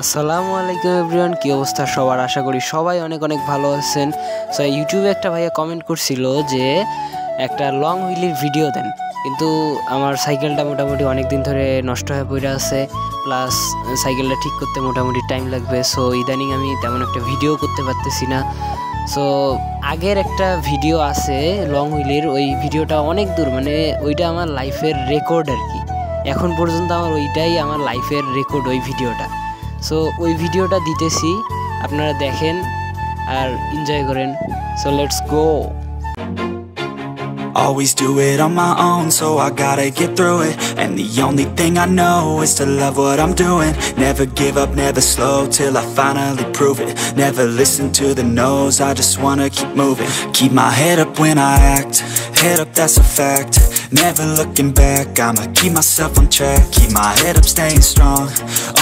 আসসালামু আলাইকুম এভরিওয়ান, কি অবস্থা সবার? আশা করি সবাই অনেক অনেক ভালো আছেন। সো ইউটিউবে একটা ভাইয়া কমেন্ট করছিল যে একটা লং হুইলের ভিডিও দেন, কিন্তু আমার সাইকেলটা মোটামুটি অনেক দিন ধরে নষ্ট হয়ে পড়ে আছে, প্লাস সাইকেলটা ঠিক করতে মোটামুটি টাইম লাগবে। সো ইদানিং আমি তেমন একটা ভিডিও করতে পারতেছি না। সো আগের একটা ভিডিও আছে লং হুইলের, ওই ভিডিওটা অনেক দূর, মানে ওইটা আমার লাইফের রেকর্ড আর কি। এখন পর্যন্ত আমার ওইটাই আমার লাইফের রেকর্ড, ওই ভিডিওটা। সো ওই ভিডিওটা দিতেছি, আপনারা দেখেন আর এনজয় করেন। So let's go. Always do it on my own, so I gotta get through it. And the only thing I know is to love what I'm doing. Never give up, never slow, till I finally prove it. Never listen to the no's, I just wanna keep moving. Keep my head up when I act, head up, that's a fact. Never looking back, I'ma keep myself on track. Keep my head up, staying strong,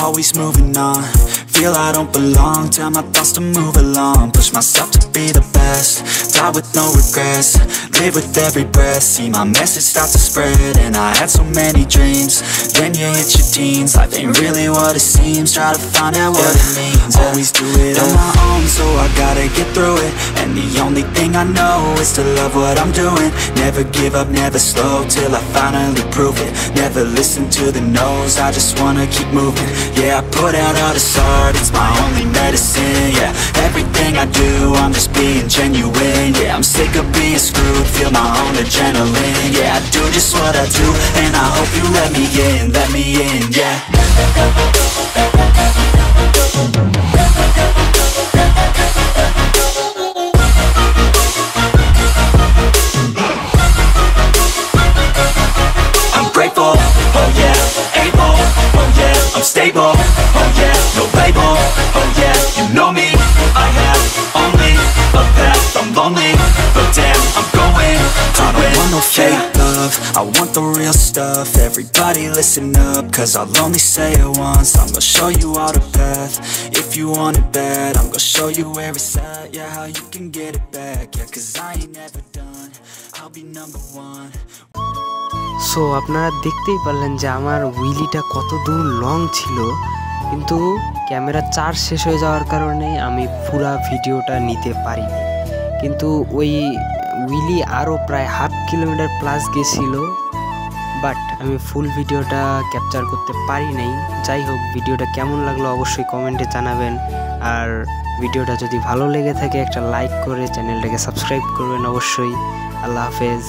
always moving on. Feel I don't belong, tell my thoughts to move along. Push myself to be the best, die with no regrets. Live with every breath, see my message start to spread. And I had so many dreams, then you hit your teens. Life ain't really what it seems, try to find out what it means. Always do it on my own, so I gotta get through it. And the only thing I know is to love what I'm doing. Never give up, never slow, till I finally prove it. Never listen to the no's, I just wanna keep moving. Yeah, I put out all this art, it's my only medicine. Yeah, everything I do, I'm just being genuine. Yeah, I'm sick of being screwed, feel my own adrenaline. Yeah, I do just what I do, and I hope you let me in, yeah. I'm grateful, oh yeah, able, oh yeah, I'm stable, oh yeah, no label, oh yeah, you know me, I have only a path, I'm lonely, but damn, I'm going to win. I don't want no fake love, I want the real stuff. Everybody listen up, cause I'll only say it once. I'm gonna show you all the path, if you want it bad. I'm gonna show you where it's at, yeah, how you can get it back. Yeah, cause I ain't never done, I'll be number one. So আপনারা দেখতেই পারলেন যে আমার হুইলিটা কত দূর long ছিল, কিন্তু camera charge শেষ হয়ে যাওয়ার কারণে আমি পুরা ভিডিওটা নিতে পারিনি। কিন্তু ওই হুইলি আরও প্রায় হাফ কিলোমিটার প্লাস গেছিলো, বাট আমি ফুল ভিডিওটা ক্যাপচার করতে পারি নাই। যাই হোক, ভিডিওটা কেমন লাগলো অবশ্যই কমেন্টে জানাবেন। আর ভিডিওটা যদি ভালো লেগে থাকে একটা লাইক করে চ্যানেলটাকে সাবস্ক্রাইব করবেন অবশ্যই। আল্লাহ হাফেজ।